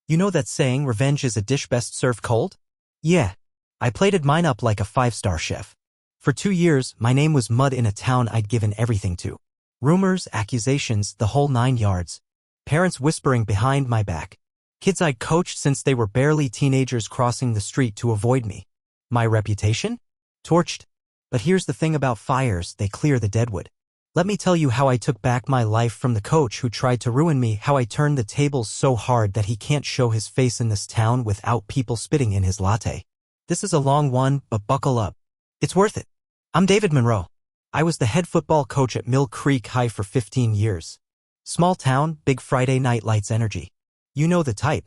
You know that saying, revenge is a dish best served cold? Yeah. I plated mine up like a 5-star chef. For 2 years, my name was mud in a town I'd given everything to. Rumors, accusations, the whole 9 yards. Parents whispering behind my back. Kids I'd coached since they were barely teenagers crossing the street to avoid me. My reputation? Torched. But here's the thing about fires, they clear the deadwood. Let me tell you how I took back my life from the coach who tried to ruin me, how I turned the tables so hard that he can't show his face in this town without people spitting in his latte. This is a long one, but buckle up. It's worth it. I'm David Monroe. I was the head football coach at Mill Creek High for 15 years. Small town, big Friday night lights energy. You know the type.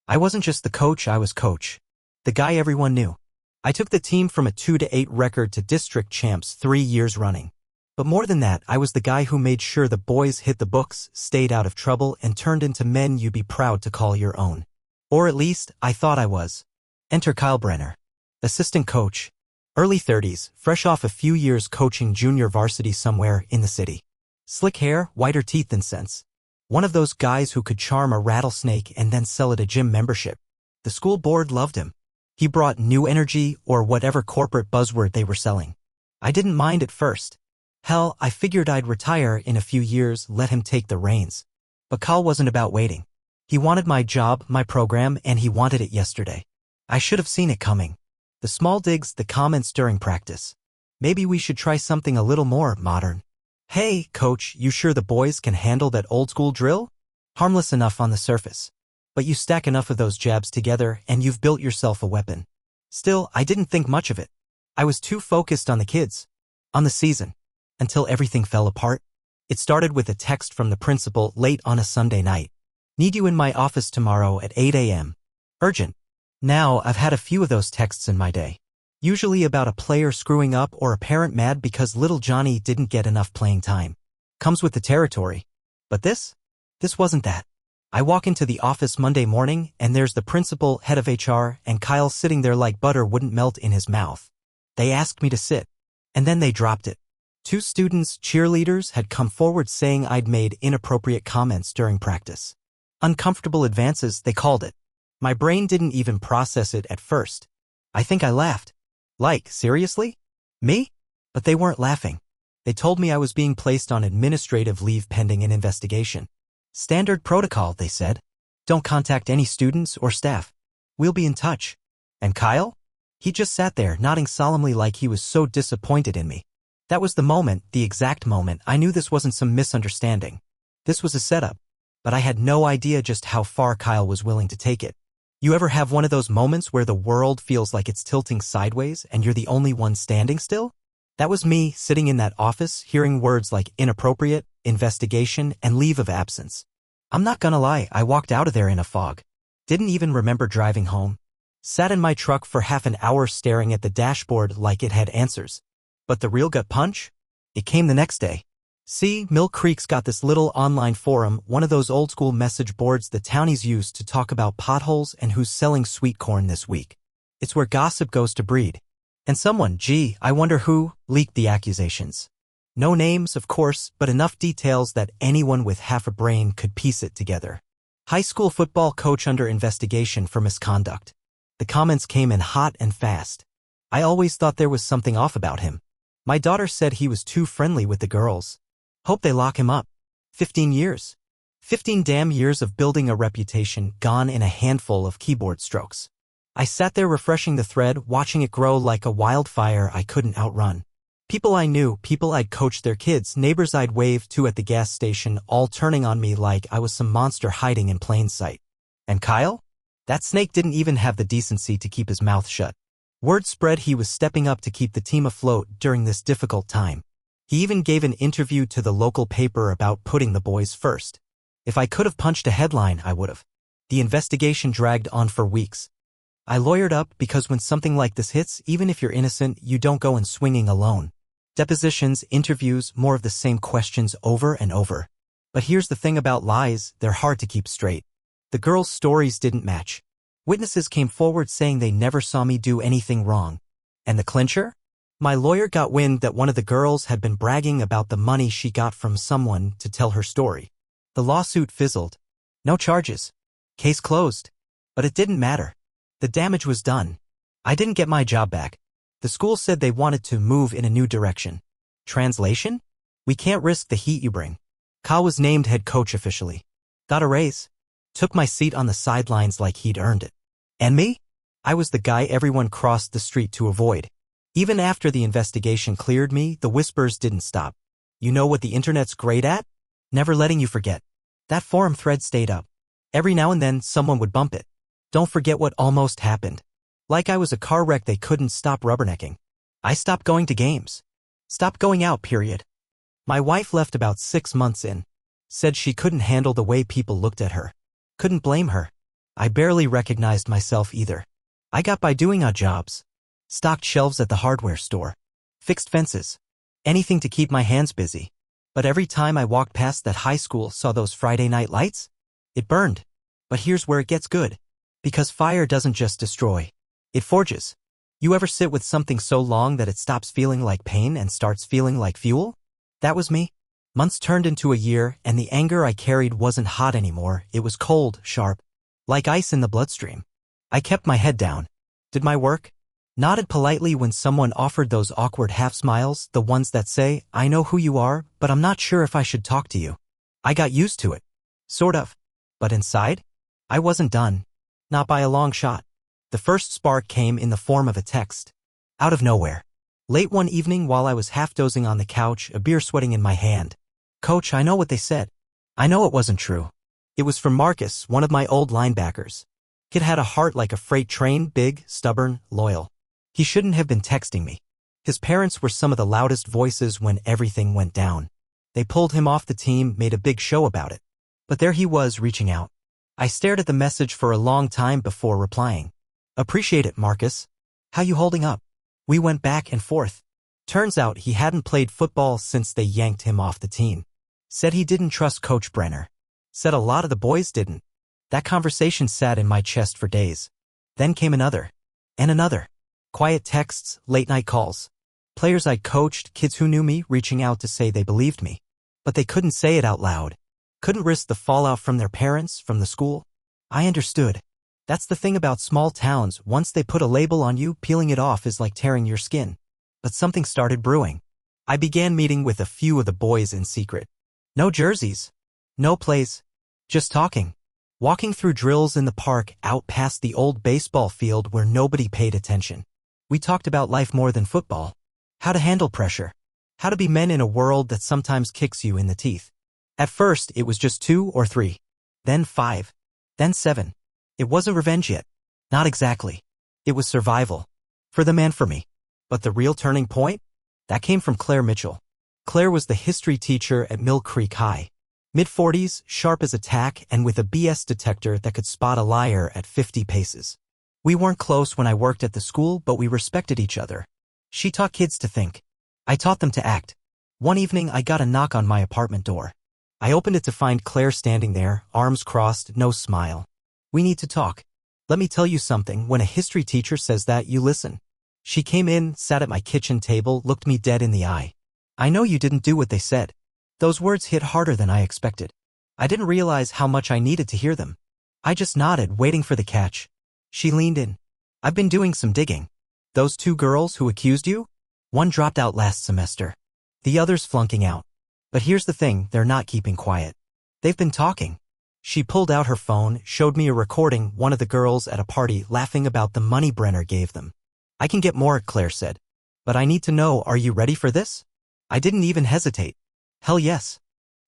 I wasn't just the coach, I was coach. The guy everyone knew. I took the team from a 2-8 record to district champs 3 years running. But more than that, I was the guy who made sure the boys hit the books, stayed out of trouble, and turned into men you'd be proud to call your own. Or at least, I thought I was. Enter Kyle Brenner. Assistant coach. Early 30s, fresh off a few years coaching junior varsity somewhere in the city. Slick hair, whiter teeth than sense. One of those guys who could charm a rattlesnake and then sell it a gym membership. The school board loved him. He brought new energy or whatever corporate buzzword they were selling. I didn't mind at first. Hell, I figured I'd retire in a few years, let him take the reins. But Kyle wasn't about waiting. He wanted my job, my program, and he wanted it yesterday. I should have seen it coming. The small digs, the comments during practice. Maybe we should try something a little more modern. Hey, coach, you sure the boys can handle that old-school drill? Harmless enough on the surface. But you stack enough of those jabs together and you've built yourself a weapon. Still, I didn't think much of it. I was too focused on the kids. On the season. Until everything fell apart. It started with a text from the principal late on a Sunday night. Need you in my office tomorrow at 8 a.m. Urgent. Now, I've had a few of those texts in my day. Usually about a player screwing up or a parent mad because little Johnny didn't get enough playing time. Comes with the territory. But this wasn't that. I walk into the office Monday morning and there's the principal, head of HR, and Kyle sitting there like butter wouldn't melt in his mouth. They asked me to sit. And then they dropped it. 2 students, cheerleaders, had come forward saying I'd made inappropriate comments during practice. Uncomfortable advances, they called it. My brain didn't even process it at first. I think I laughed. Like, seriously? Me? But they weren't laughing. They told me I was being placed on administrative leave pending an investigation. Standard protocol, they said. Don't contact any students or staff. We'll be in touch. And Kyle? He just sat there, nodding solemnly like he was so disappointed in me. That was the moment, the exact moment, I knew this wasn't some misunderstanding. This was a setup. But I had no idea just how far Kyle was willing to take it. You ever have one of those moments where the world feels like it's tilting sideways and you're the only one standing still? That was me, sitting in that office, hearing words like inappropriate, investigation, and leave of absence. I'm not gonna lie, I walked out of there in a fog. Didn't even remember driving home. Sat in my truck for half an hour staring at the dashboard like it had answers. But the real gut punch? It came the next day. See, Mill Creek's got this little online forum, one of those old-school message boards the townies use to talk about potholes and who's selling sweet corn this week. It's where gossip goes to breed. And someone, gee, I wonder who, leaked the accusations. No names, of course, but enough details that anyone with half a brain could piece it together. High school football coach under investigation for misconduct. The comments came in hot and fast. I always thought there was something off about him. My daughter said he was too friendly with the girls. Hope they lock him up. 15 years. 15 damn years of building a reputation gone in a handful of keyboard strokes. I sat there refreshing the thread, watching it grow like a wildfire I couldn't outrun. People I knew, people I'd coached their kids, neighbors I'd waved to at the gas station, all turning on me like I was some monster hiding in plain sight. And Kyle? That snake didn't even have the decency to keep his mouth shut. Word spread he was stepping up to keep the team afloat during this difficult time. He even gave an interview to the local paper about putting the boys first. If I could have punched a headline, I would have. The investigation dragged on for weeks. I lawyered up because when something like this hits, even if you're innocent, you don't go in swinging alone. Depositions, interviews, more of the same questions over and over. But here's the thing about lies, they're hard to keep straight. The girls' stories didn't match. Witnesses came forward saying they never saw me do anything wrong. And the clincher? My lawyer got wind that one of the girls had been bragging about the money she got from someone to tell her story. The lawsuit fizzled. No charges. Case closed. But it didn't matter. The damage was done. I didn't get my job back. The school said they wanted to move in a new direction. Translation? We can't risk the heat you bring. Ka was named head coach officially. Got a raise. Took my seat on the sidelines like he'd earned it. And me? I was the guy everyone crossed the street to avoid. Even after the investigation cleared me, the whispers didn't stop. You know what the internet's great at? Never letting you forget. That forum thread stayed up. Every now and then, someone would bump it. Don't forget what almost happened. Like I was a car wreck they couldn't stop rubbernecking. I stopped going to games. Stopped going out, period. My wife left about 6 months in. Said she couldn't handle the way people looked at her. Couldn't blame her. I barely recognized myself either. I got by doing odd jobs. Stocked shelves at the hardware store. Fixed fences. Anything to keep my hands busy. But every time I walked past that high school, saw those Friday night lights, it burned. But here's where it gets good. Because fire doesn't just destroy. It forges. You ever sit with something so long that it stops feeling like pain and starts feeling like fuel? That was me. Months turned into a year, and the anger I carried wasn't hot anymore. It was cold, sharp. Like ice in the bloodstream. I kept my head down. Did my work. Nodded politely when someone offered those awkward half-smiles, the ones that say, I know who you are, but I'm not sure if I should talk to you. I got used to it. Sort of. But inside? I wasn't done. Not by a long shot. The first spark came in the form of a text. Out of nowhere. Late one evening while I was half-dozing on the couch, a beer sweating in my hand. Coach, I know what they said. I know it wasn't true. It was from Marcus, one of my old linebackers. Kid had a heart like a freight train, big, stubborn, loyal. He shouldn't have been texting me. His parents were some of the loudest voices when everything went down. They pulled him off the team, made a big show about it. But there he was, reaching out. I stared at the message for a long time before replying. Appreciate it, Marcus. How you holding up? We went back and forth. Turns out he hadn't played football since they yanked him off the team. Said he didn't trust Coach Brenner. Said a lot of the boys didn't. That conversation sat in my chest for days. Then came another. And another. Quiet texts, late-night calls. Players I'd coached, kids who knew me, reaching out to say they believed me. But they couldn't say it out loud. Couldn't risk the fallout from their parents, from the school. I understood. That's the thing about small towns. Once they put a label on you, peeling it off is like tearing your skin. But something started brewing. I began meeting with a few of the boys in secret. No jerseys. No plays. Just talking. Walking through drills in the park, out past the old baseball field where nobody paid attention. We talked about life more than football. How to handle pressure. How to be men in a world that sometimes kicks you in the teeth. At first, it was just 2 or 3. Then 5. Then 7. It wasn't revenge yet. Not exactly. It was survival. For them and for me. But the real turning point? That came from Claire Mitchell. Claire was the history teacher at Mill Creek High. Mid-40s, sharp as a tack, and with a BS detector that could spot a liar at 50 paces. We weren't close when I worked at the school, but we respected each other. She taught kids to think. I taught them to act. One evening, I got a knock on my apartment door. I opened it to find Claire standing there, arms crossed, no smile. We need to talk. Let me tell you something, when a history teacher says that, you listen. She came in, sat at my kitchen table, looked me dead in the eye. I know you didn't do what they said. Those words hit harder than I expected. I didn't realize how much I needed to hear them. I just nodded, waiting for the catch. She leaned in. I've been doing some digging. Those 2 girls who accused you? One dropped out last semester. The other's flunking out. But here's the thing, they're not keeping quiet. They've been talking. She pulled out her phone, showed me a recording, one of the girls at a party laughing about the money Brenner gave them. I can get more, Claire said. But I need to know, are you ready for this? I didn't even hesitate. Hell yes.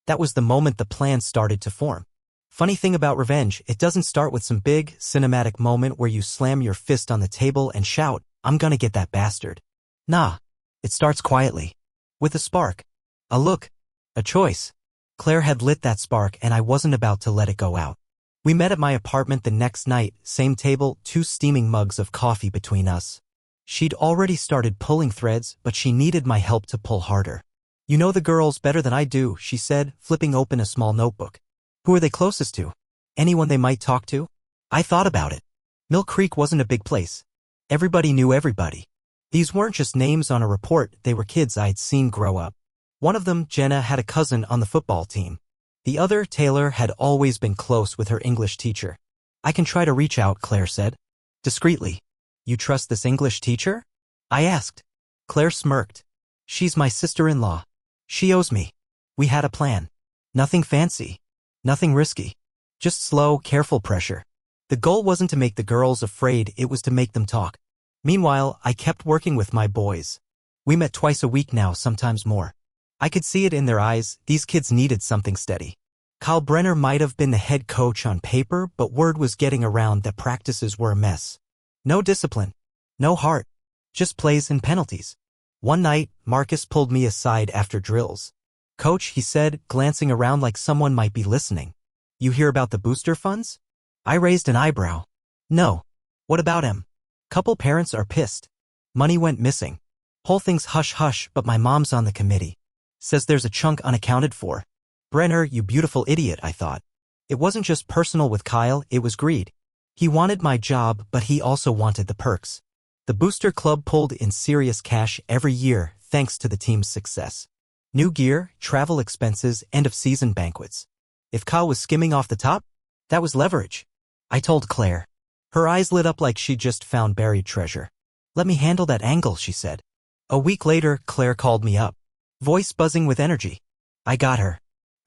That was the moment the plan started to form. Funny thing about revenge, it doesn't start with some big, cinematic moment where you slam your fist on the table and shout, I'm gonna get that bastard. Nah. It starts quietly. With a spark. A look. A choice. Claire had lit that spark and I wasn't about to let it go out. We met at my apartment the next night, same table, 2 steaming mugs of coffee between us. She'd already started pulling threads, but she needed my help to pull harder. You know the girls better than I do, she said, flipping open a small notebook. Who are they closest to? Anyone they might talk to? I thought about it. Mill Creek wasn't a big place. Everybody knew everybody. These weren't just names on a report, they were kids I'd seen grow up. One of them, Jenna, had a cousin on the football team. The other, Taylor, had always been close with her English teacher. I can try to reach out, Claire said. Discreetly. You trust this English teacher? I asked. Claire smirked. She's my sister-in-law. She owes me. We had a plan. Nothing fancy. Nothing risky. Just slow, careful pressure. The goal wasn't to make the girls afraid, it was to make them talk. Meanwhile, I kept working with my boys. We met twice a week now, sometimes more. I could see it in their eyes, these kids needed something steady. Kyle Brenner might have been the head coach on paper, but word was getting around that practices were a mess. No discipline. No heart. Just plays and penalties. One night, Marcus pulled me aside after drills. Coach, he said, glancing around like someone might be listening. You hear about the booster funds? I raised an eyebrow. No. What about him? Couple parents are pissed. Money went missing. Whole thing's hush-hush, but my mom's on the committee. Says there's a chunk unaccounted for. Brenner, you beautiful idiot, I thought. It wasn't just personal with Kyle, it was greed. He wanted my job, but he also wanted the perks. The booster club pulled in serious cash every year thanks to the team's success. New gear, travel expenses, end-of-season banquets. If Kyle was skimming off the top, that was leverage. I told Claire. Her eyes lit up like she'd just found buried treasure. Let me handle that angle, she said. A week later, Claire called me up. Voice buzzing with energy. I got her.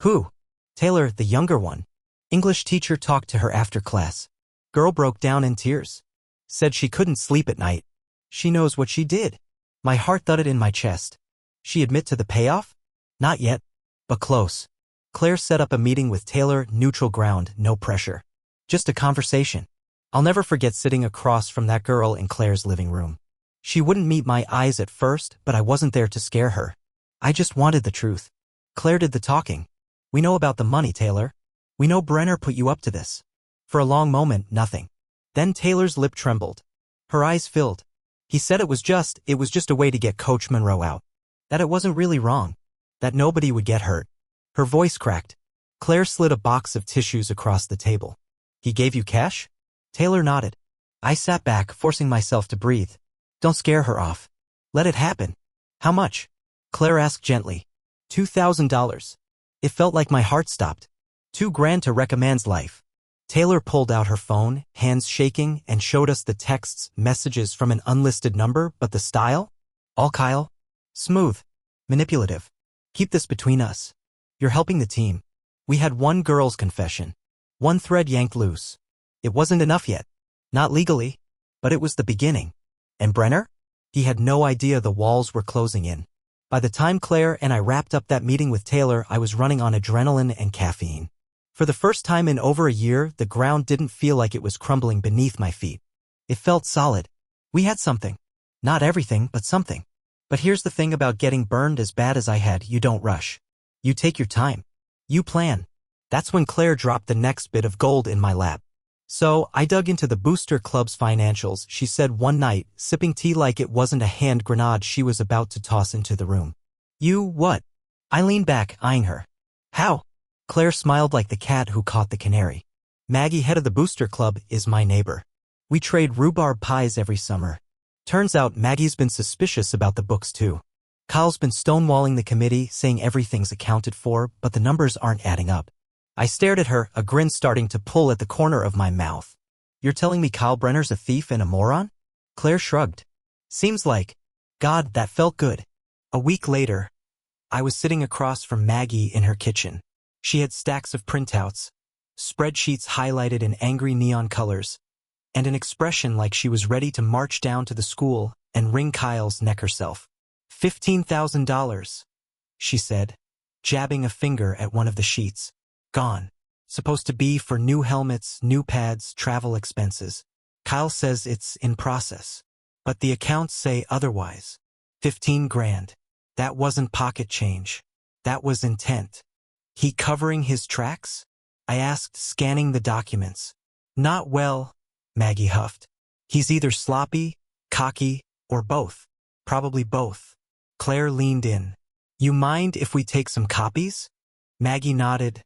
Who? Taylor, the younger one. English teacher talked to her after class. Girl broke down in tears. Said she couldn't sleep at night. She knows what she did. My heart thudded in my chest. She admit to the payoff? Not yet, but close. Claire set up a meeting with Taylor, neutral ground, no pressure. Just a conversation. I'll never forget sitting across from that girl in Claire's living room. She wouldn't meet my eyes at first, but I wasn't there to scare her. I just wanted the truth. Claire did the talking. We know about the money, Taylor. We know Brenner put you up to this. For a long moment, nothing. Then Taylor's lip trembled. Her eyes filled. He said it was just a way to get Coach Monroe out. That it wasn't really wrong. That nobody would get hurt. Her voice cracked. Claire slid a box of tissues across the table. He gave you cash? Taylor nodded. I sat back, forcing myself to breathe. Don't scare her off. Let it happen. How much? Claire asked gently. $2,000. It felt like my heart stopped. $2,000 to wreck a man's life. Taylor pulled out her phone, hands shaking, and showed us the texts, messages from an unlisted number, but the style? All Kyle? Smooth. Manipulative. Keep this between us. You're helping the team. We had one girl's confession. One thread yanked loose. It wasn't enough yet. Not legally. But it was the beginning. And Brenner? He had no idea the walls were closing in. By the time Claire and I wrapped up that meeting with Taylor, I was running on adrenaline and caffeine. For the first time in over a year, the ground didn't feel like it was crumbling beneath my feet. It felt solid. We had something. Not everything, but something. But here's the thing about getting burned as bad as I had, you don't rush. You take your time. You plan. That's when Claire dropped the next bit of gold in my lap. So, I dug into the booster club's financials, she said one night, sipping tea like it wasn't a hand grenade she was about to toss into the room. You, what? I leaned back, eyeing her. How? Claire smiled like the cat who caught the canary. Maggie, head of the booster club, is my neighbor. We trade rhubarb pies every summer. Turns out Maggie's been suspicious about the books too. Kyle's been stonewalling the committee, saying everything's accounted for, but the numbers aren't adding up. I stared at her, a grin starting to pull at the corner of my mouth. You're telling me Kyle Brenner's a thief and a moron? Claire shrugged. Seems like. God, that felt good. A week later, I was sitting across from Maggie in her kitchen. She had stacks of printouts, spreadsheets highlighted in angry neon colors, and an expression like she was ready to march down to the school and wring Kyle's neck herself. $15,000, she said, jabbing a finger at one of the sheets. Gone. Supposed to be for new helmets, new pads, travel expenses. Kyle says it's in process. But the accounts say otherwise. $15,000. That wasn't pocket change. That was intent. He covering his tracks? I asked, scanning the documents. Not well, Maggie huffed. He's either sloppy, cocky, or both. Probably both. Claire leaned in. You mind if we take some copies? Maggie nodded,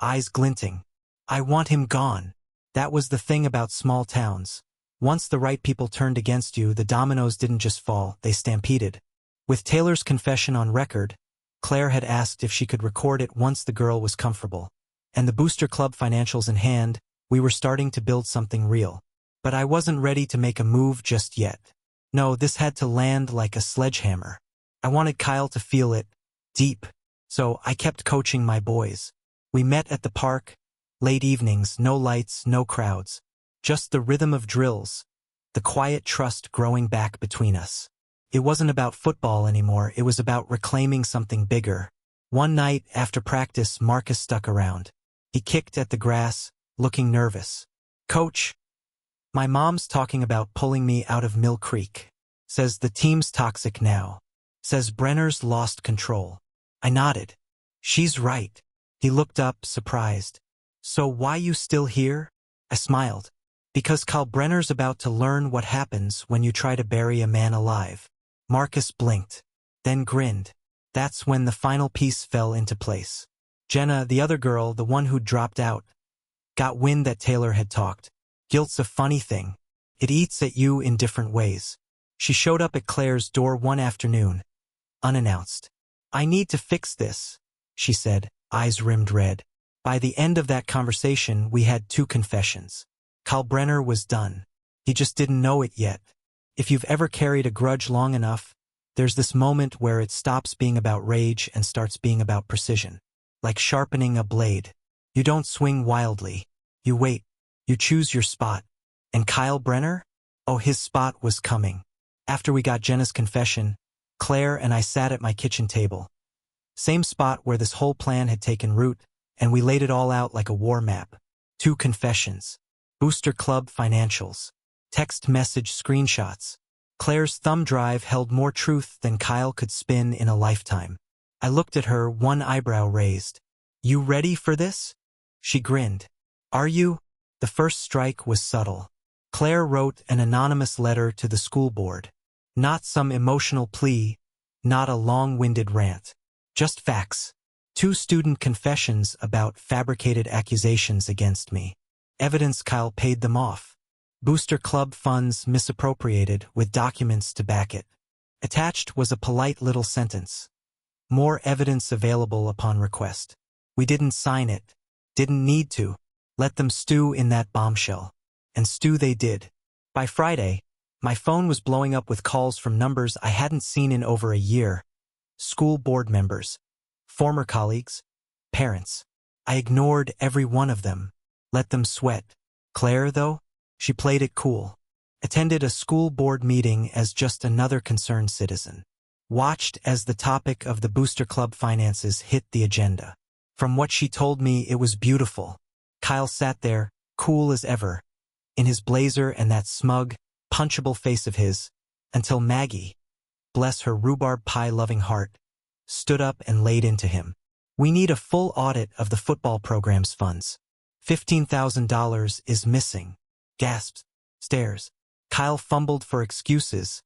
eyes glinting. I want him gone. That was the thing about small towns. Once the right people turned against you, the dominoes didn't just fall, they stampeded. With Taylor's confession on record, Claire had asked if she could record it once the girl was comfortable. And the booster club financials in hand, We were starting to build something real. But I wasn't ready to make a move just yet. No, this had to land like a sledgehammer. I wanted Kyle to feel it, deep. So I kept coaching my boys. We met at the park, late evenings, no lights, no crowds. Just the rhythm of drills, the quiet trust growing back between us. It wasn't about football anymore, it was about reclaiming something bigger. One night, after practice, Marcus stuck around. He kicked at the grass, looking nervous. "Coach, my mom's talking about pulling me out of Mill Creek. Says the team's toxic now. Says Brenner's lost control." I nodded. "She's right." He looked up, surprised. "So why you still here?" I smiled. "Because Kyle Brenner's about to learn what happens when you try to bury a man alive." Marcus blinked, then grinned. That's when the final piece fell into place. Jenna, the other girl, the one who'd dropped out, got wind that Taylor had talked. Guilt's a funny thing. It eats at you in different ways. She showed up at Claire's door one afternoon, unannounced. "I need to fix this," she said, eyes rimmed red. By the end of that conversation, we had 2 confessions. Kyle Brenner was done. He just didn't know it yet. If you've ever carried a grudge long enough, there's this moment where it stops being about rage and starts being about precision. Like sharpening a blade. You don't swing wildly. You wait. You choose your spot. And Kyle Brenner? Oh, his spot was coming. After we got Jenna's confession, Claire and I sat at my kitchen table. Same spot where this whole plan had taken root, and we laid it all out like a war map. 2 confessions. Booster Club financials. Text message screenshots. Claire's thumb drive held more truth than Kyle could spin in a lifetime. I looked at her, one eyebrow raised. "You ready for this?" She grinned. "Are you?" The first strike was subtle. Claire wrote an anonymous letter to the school board. Not some emotional plea, not a long-winded rant. Just facts. 2 student confessions about fabricated accusations against me. Evidence Kyle paid them off. Booster Club funds misappropriated with documents to back it. Attached was a polite little sentence. More evidence available upon request. We didn't sign it. Didn't need to. Let them stew in that bombshell. And stew they did. By Friday, my phone was blowing up with calls from numbers I hadn't seen in over a year. School board members. Former colleagues. Parents. I ignored every one of them. Let them sweat. Claire, though? She played it cool. Attended a school board meeting as just another concerned citizen. Watched as the topic of the Booster Club finances hit the agenda. From what she told me, it was beautiful. Kyle sat there, cool as ever, in his blazer and that smug, punchable face of his, until Maggie, bless her rhubarb pie-loving heart, stood up and laid into him. "We need a full audit of the football program's funds. $15,000 is missing." Gasps. Stares. Kyle fumbled for excuses,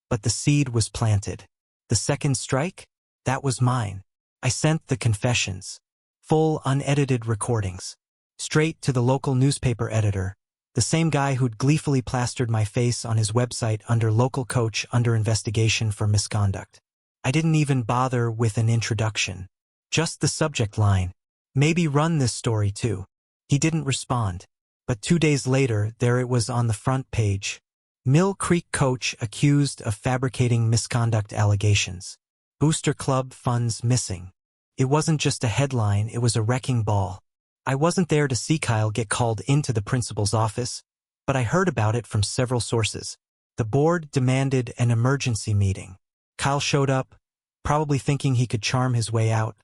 but the seed was planted. The second strike? That was mine. I sent the confessions. Full unedited recordings. Straight to the local newspaper editor, the same guy who'd gleefully plastered my face on his website under local coach under investigation for misconduct. I didn't even bother with an introduction. Just the subject line. "Maybe run this story too." He didn't respond. But 2 days later, there it was on the front page. Mill Creek coach accused of fabricating misconduct allegations. Booster Club funds missing. It wasn't just a headline, it was a wrecking ball. I wasn't there to see Kyle get called into the principal's office, but I heard about it from several sources. The board demanded an emergency meeting. Kyle showed up, probably thinking he could charm his way out,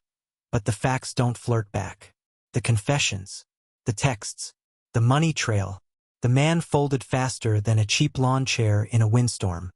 but the facts don't flirt back. The confessions, the texts, the money trail. The man folded faster than a cheap lawn chair in a windstorm.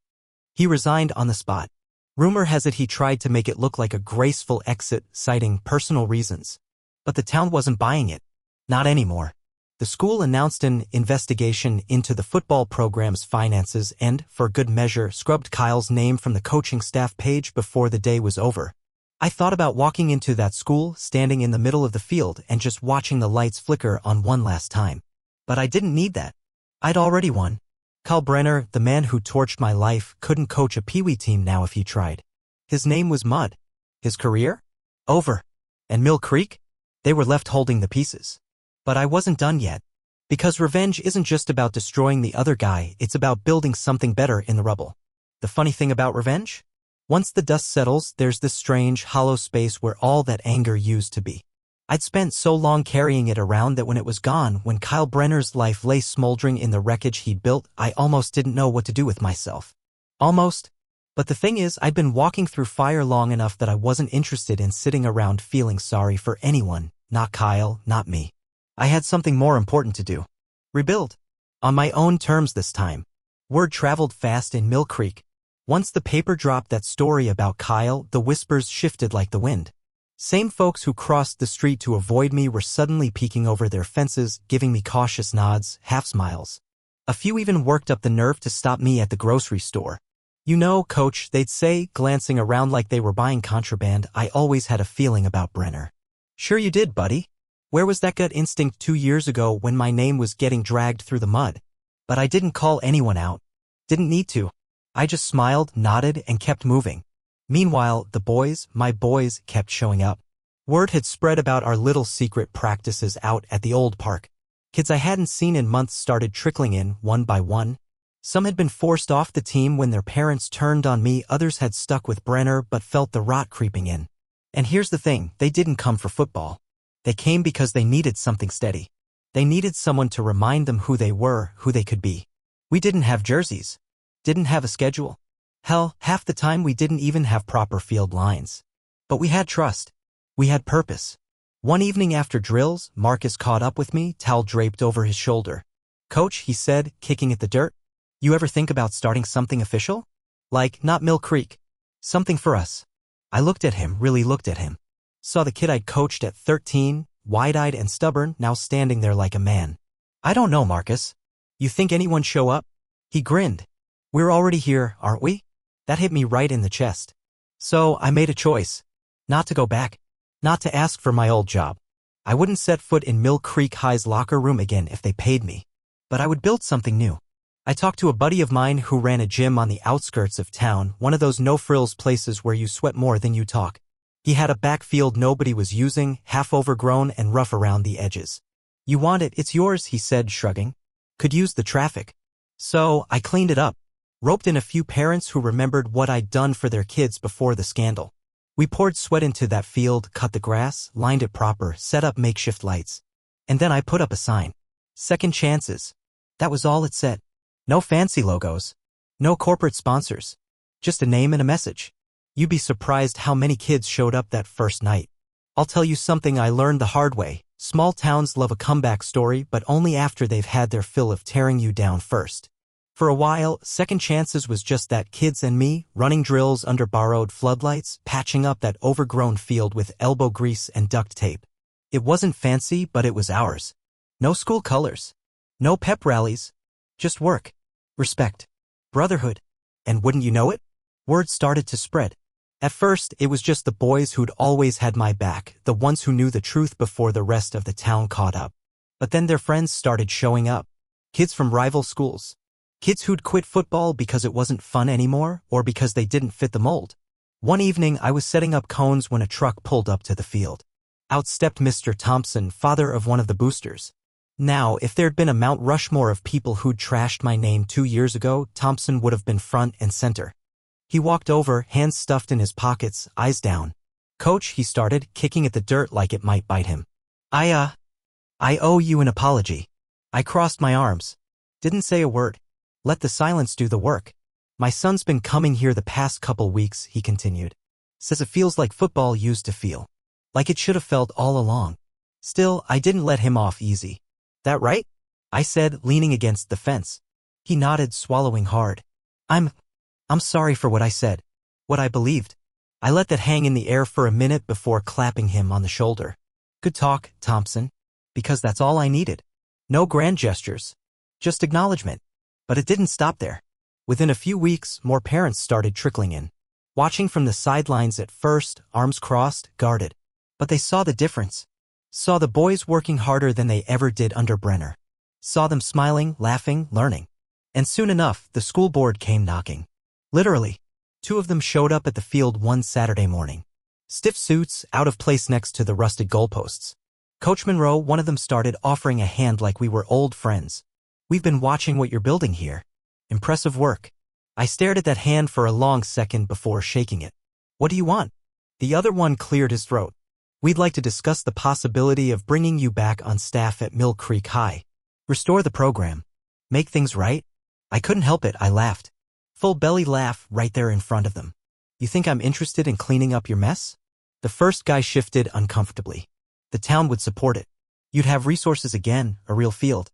He resigned on the spot. Rumor has it he tried to make it look like a graceful exit, citing personal reasons. But the town wasn't buying it. Not anymore. The school announced an investigation into the football program's finances and, for good measure, scrubbed Kyle's name from the coaching staff page before the day was over. I thought about walking into that school, standing in the middle of the field and just watching the lights flicker on one last time. But I didn't need that. I'd already won. Kyle Brenner, the man who torched my life, couldn't coach a peewee team now if he tried. His name was mud. His career? Over. And Mill Creek? They were left holding the pieces. But I wasn't done yet. Because revenge isn't just about destroying the other guy, it's about building something better in the rubble. The funny thing about revenge? Once the dust settles, there's this strange, hollow space where all that anger used to be. I'd spent so long carrying it around that when it was gone, when Kyle Brenner's life lay smoldering in the wreckage he'd built, I almost didn't know what to do with myself. Almost. But the thing is, I'd been walking through fire long enough that I wasn't interested in sitting around feeling sorry for anyone, not Kyle, not me. I had something more important to do. Rebuild. On my own terms this time. Word traveled fast in Mill Creek. Once the paper dropped that story about Kyle, the whispers shifted like the wind. Same folks who crossed the street to avoid me were suddenly peeking over their fences, giving me cautious nods, half smiles. A few even worked up the nerve to stop me at the grocery store. You know, Coach, they'd say, glancing around like they were buying contraband. I always had a feeling about Brenner. Sure you did, buddy. Where was that gut instinct 2 years ago when my name was getting dragged through the mud? But I didn't call anyone out. Didn't need to. I just smiled, nodded, and kept moving. Meanwhile, the boys, my boys, kept showing up. Word had spread about our little secret practices out at the old park. Kids I hadn't seen in months started trickling in, one by one. Some had been forced off the team when their parents turned on me, others had stuck with Brenner but felt the rot creeping in. And here's the thing, they didn't come for football. They came because they needed something steady. They needed someone to remind them who they were, who they could be. We didn't have jerseys. Didn't have a schedule. Hell, half the time we didn't even have proper field lines. But we had trust. We had purpose. One evening after drills, Marcus caught up with me, towel draped over his shoulder. Coach, he said, kicking at the dirt. You ever think about starting something official? Like, not Mill Creek. Something for us. I looked at him, really looked at him. Saw the kid I'd coached at 13, wide-eyed and stubborn, now standing there like a man. I don't know, Marcus. You think anyone show up? He grinned. We're already here, aren't we? That hit me right in the chest. So, I made a choice. Not to go back. Not to ask for my old job. I wouldn't set foot in Mill Creek High's locker room again if they paid me. But I would build something new. I talked to a buddy of mine who ran a gym on the outskirts of town, one of those no-frills places where you sweat more than you talk. He had a backfield nobody was using, half overgrown and rough around the edges. You want it, it's yours, he said, shrugging. Could use the traffic. So, I cleaned it up. Roped in a few parents who remembered what I'd done for their kids before the scandal. We poured sweat into that field, cut the grass, lined it proper, set up makeshift lights. And then I put up a sign. Second chances. That was all it said. No fancy logos. No corporate sponsors. Just a name and a message. You'd be surprised how many kids showed up that first night. I'll tell you something I learned the hard way. Small towns love a comeback story, but only after they've had their fill of tearing you down first. For a while, Second Chances was just that, kids and me, running drills under borrowed floodlights, patching up that overgrown field with elbow grease and duct tape. It wasn't fancy, but it was ours. No school colors. No pep rallies. Just work. Respect. Brotherhood. And wouldn't you know it? Word started to spread. At first, it was just the boys who'd always had my back, the ones who knew the truth before the rest of the town caught up. But then their friends started showing up. Kids from rival schools. Kids who'd quit football because it wasn't fun anymore, or because they didn't fit the mold. One evening, I was setting up cones when a truck pulled up to the field. Out stepped Mr. Thompson, father of one of the boosters. Now, if there'd been a Mount Rushmore of people who'd trashed my name 2 years ago, Thompson would have been front and center. He walked over, hands stuffed in his pockets, eyes down. Coach, he started, kicking at the dirt like it might bite him. I owe you an apology. I crossed my arms. Didn't say a word. Let the silence do the work. My son's been coming here the past couple weeks, he continued. Says it feels like football used to feel. Like it should have felt all along. Still, I didn't let him off easy. That right? I said, leaning against the fence. He nodded, swallowing hard. I'm sorry for what I said. What I believed. I let that hang in the air for a minute before clapping him on the shoulder. Good talk, Thompson. Because that's all I needed. No grand gestures. Just acknowledgement. But it didn't stop there. Within a few weeks, more parents started trickling in. Watching from the sidelines at first, arms crossed, guarded. But they saw the difference. Saw the boys working harder than they ever did under Brenner. Saw them smiling, laughing, learning. And soon enough, the school board came knocking. Literally. 2 of them showed up at the field one Saturday morning. Stiff suits, out of place next to the rusted goalposts. Coach Monroe, one of them started offering a hand like we were old friends. We've been watching what you're building here. Impressive work. I stared at that hand for a long second before shaking it. What do you want? The other one cleared his throat. We'd like to discuss the possibility of bringing you back on staff at Mill Creek High. Restore the program. Make things right. I couldn't help it, I laughed. Full belly laugh right there in front of them. You think I'm interested in cleaning up your mess? The first guy shifted uncomfortably. The town would support it. You'd have resources again, a real field.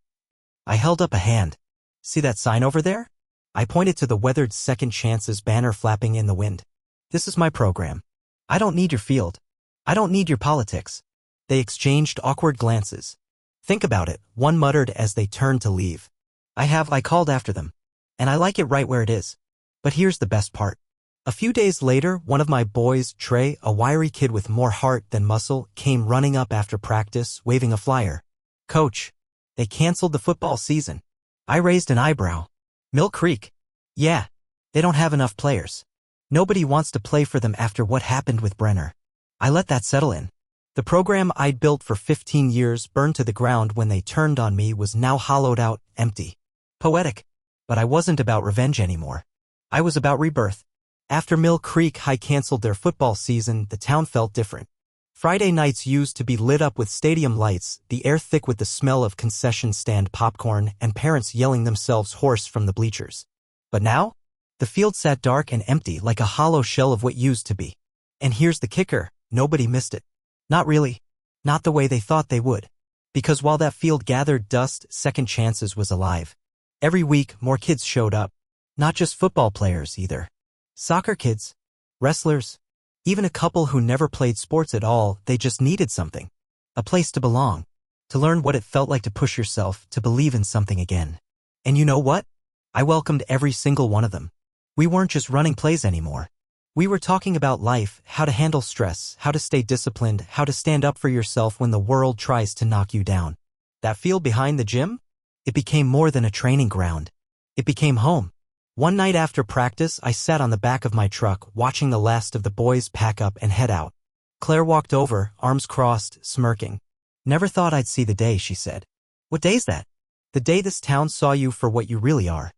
I held up a hand. See that sign over there? I pointed to the weathered Second Chances banner flapping in the wind. This is my program. I don't need your field. I don't need your politics. They exchanged awkward glances. Think about it, one muttered as they turned to leave. I called after them. And I like it right where it is. But here's the best part. A few days later, one of my boys, Trey, a wiry kid with more heart than muscle, came running up after practice, waving a flyer. Coach, they canceled the football season. I raised an eyebrow. Mill Creek? Yeah, they don't have enough players. Nobody wants to play for them after what happened with Brenner. I let that settle in. The program I'd built for 15 years, burned to the ground when they turned on me, was now hollowed out, empty. Poetic. But I wasn't about revenge anymore. I was about rebirth. After Mill Creek High canceled their football season, the town felt different. Friday nights used to be lit up with stadium lights, the air thick with the smell of concession stand popcorn, and parents yelling themselves hoarse from the bleachers. But now, the field sat dark and empty like a hollow shell of what used to be. And here's the kicker, nobody missed it. Not really. Not the way they thought they would. Because while that field gathered dust, Second Chances was alive. Every week, more kids showed up. Not just football players, either. Soccer kids, wrestlers, even a couple who never played sports at all, they just needed something. A place to belong. To learn what it felt like to push yourself, to believe in something again. And you know what? I welcomed every single one of them. We weren't just running plays anymore. We were talking about life, how to handle stress, how to stay disciplined, how to stand up for yourself when the world tries to knock you down. That field behind the gym? It became more than a training ground. It became home. One night after practice, I sat on the back of my truck, watching the last of the boys pack up and head out. Claire walked over, arms crossed, smirking. Never thought I'd see the day, she said. What day's that? The day this town saw you for what you really are.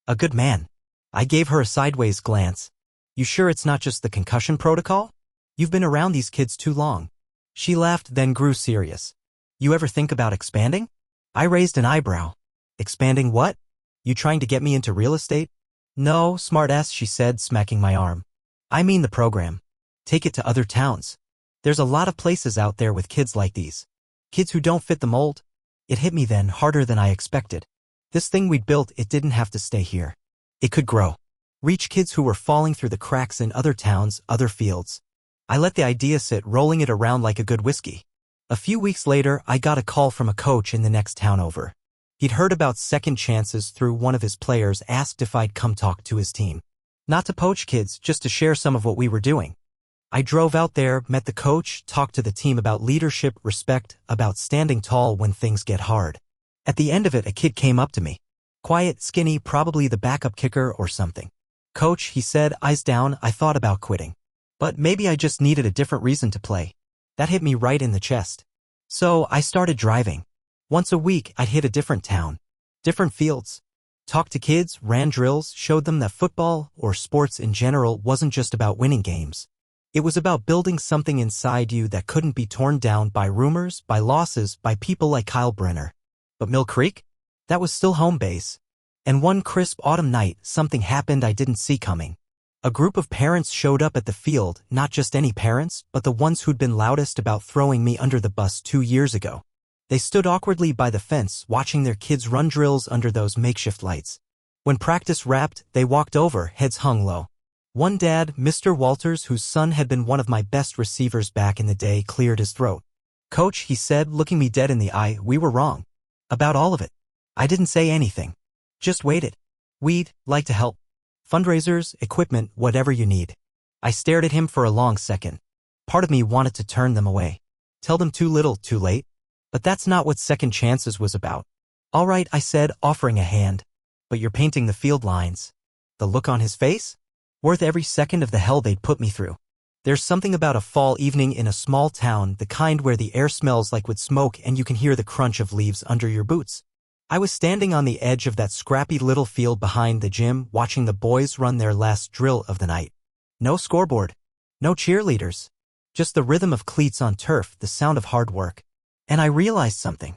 A good man. I gave her a sideways glance. You sure it's not just the concussion protocol? You've been around these kids too long. She laughed, then grew serious. You ever think about expanding? I raised an eyebrow. Expanding what? You trying to get me into real estate? No, smartass, she said, smacking my arm. I mean the program. Take it to other towns. There's a lot of places out there with kids like these. Kids who don't fit the mold. It hit me then, harder than I expected. This thing we'd built, it didn't have to stay here. It could grow. Reach kids who were falling through the cracks in other towns, other fields. I let the idea sit, rolling it around like a good whiskey. A few weeks later, I got a call from a coach in the next town over. He'd heard about Second Chances through one of his players, asked if I'd come talk to his team. Not to poach kids, just to share some of what we were doing. I drove out there, met the coach, talked to the team about leadership, respect, about standing tall when things get hard. At the end of it, a kid came up to me. Quiet, skinny, probably the backup kicker or something. Coach, he said, eyes down, I thought about quitting. But maybe I just needed a different reason to play. That hit me right in the chest. So I started driving. Once a week, I'd hit a different town, different fields. Talked to kids, ran drills, showed them that football, or sports in general, wasn't just about winning games. It was about building something inside you that couldn't be torn down by rumors, by losses, by people like Kyle Brenner. But Mill Creek? That was still home base. And one crisp autumn night, something happened I didn't see coming. A group of parents showed up at the field, not just any parents, but the ones who'd been loudest about throwing me under the bus 2 years ago. They stood awkwardly by the fence, watching their kids run drills under those makeshift lights. When practice wrapped, they walked over, heads hung low. One dad, Mr. Walters, whose son had been one of my best receivers back in the day, cleared his throat. Coach, he said, looking me dead in the eye, we were wrong. About all of it. I didn't say anything. Just waited. We'd like to help. Fundraisers, equipment, whatever you need. I stared at him for a long second. Part of me wanted to turn them away. Tell them too little, too late. But that's not what Second Chances was about. All right, I said, offering a hand. But you're painting the field lines. The look on his face? Worth every second of the hell they'd put me through. There's something about a fall evening in a small town, the kind where the air smells like wood smoke and you can hear the crunch of leaves under your boots. I was standing on the edge of that scrappy little field behind the gym, watching the boys run their last drill of the night. No scoreboard. No cheerleaders. Just the rhythm of cleats on turf, the sound of hard work. And I realized something.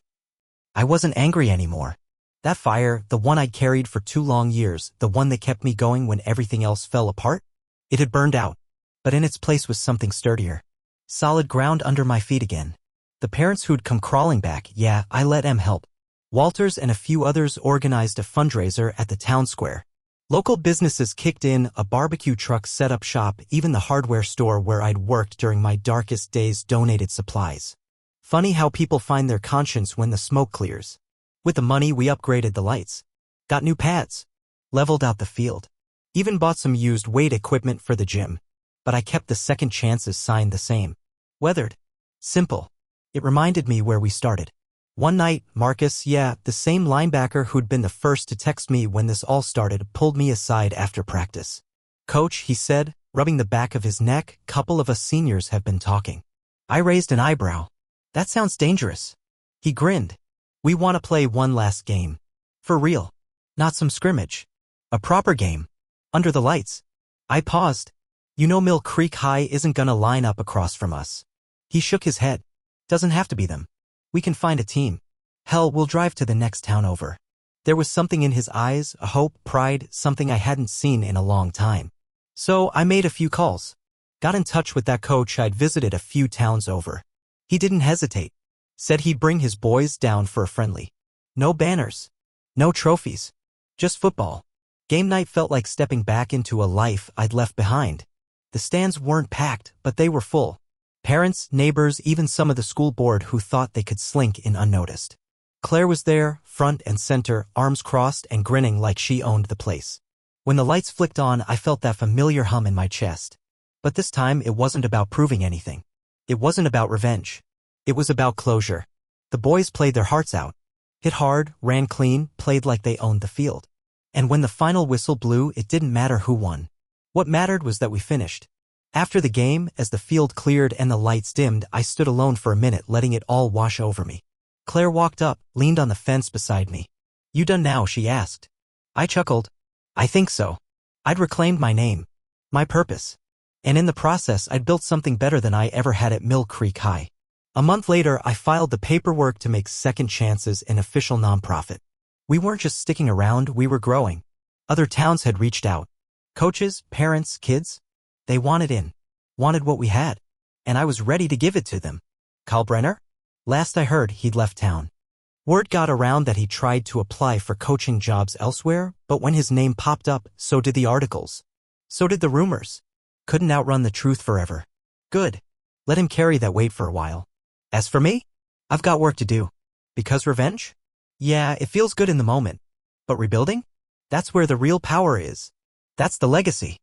I wasn't angry anymore. That fire, the one I'd carried for 2 long years, the one that kept me going when everything else fell apart, it had burned out. But in its place was something sturdier. Solid ground under my feet again. The parents who'd come crawling back, yeah, I let them help. Walters and a few others organized a fundraiser at the town square. Local businesses kicked in, a barbecue truck set up shop, even the hardware store where I'd worked during my darkest days donated supplies. Funny how people find their conscience when the smoke clears. With the money we upgraded the lights. Got new pads. Leveled out the field. Even bought some used weight equipment for the gym. But I kept the second chances sign the same. Weathered. Simple. It reminded me where we started. One night, Marcus, yeah, the same linebacker who'd been the first to text me when this all started, pulled me aside after practice. "Coach," he said, rubbing the back of his neck, "couple of us seniors have been talking." I raised an eyebrow. "That sounds dangerous." He grinned. "We want to play one last game. For real. Not some scrimmage. A proper game. Under the lights." I paused. "You know Mill Creek High isn't gonna line up across from us." He shook his head. "Doesn't have to be them. We can find a team. Hell, we'll drive to the next town over." There was something in his eyes, a hope, pride, something I hadn't seen in a long time. So I made a few calls. Got in touch with that coach I'd visited a few towns over. He didn't hesitate. Said he'd bring his boys down for a friendly. No banners. No trophies. Just football. Game night felt like stepping back into a life I'd left behind. The stands weren't packed, but they were full. Parents, neighbors, even some of the school board who thought they could slink in unnoticed. Claire was there, front and center, arms crossed and grinning like she owned the place. When the lights flicked on, I felt that familiar hum in my chest. But this time it wasn't about proving anything. It wasn't about revenge. It was about closure. The boys played their hearts out. Hit hard, ran clean, played like they owned the field. And when the final whistle blew, it didn't matter who won. What mattered was that we finished. After the game, as the field cleared and the lights dimmed, I stood alone for a minute, letting it all wash over me. Claire walked up, leaned on the fence beside me. "You done now?" she asked. I chuckled. "I think so." I'd reclaimed my name. My purpose. And in the process, I'd built something better than I ever had at Mill Creek High. A month later, I filed the paperwork to make Second Chances an official nonprofit. We weren't just sticking around, we were growing. Other towns had reached out. Coaches, parents, kids. They wanted in. Wanted what we had. And I was ready to give it to them. Kalbrenner? Last I heard, he'd left town. Word got around that he tried to apply for coaching jobs elsewhere, but when his name popped up, so did the articles. So did the rumors. Couldn't outrun the truth forever. Good. Let him carry that weight for a while. As for me, I've got work to do. Because revenge? Yeah, it feels good in the moment. But rebuilding? That's where the real power is. That's the legacy.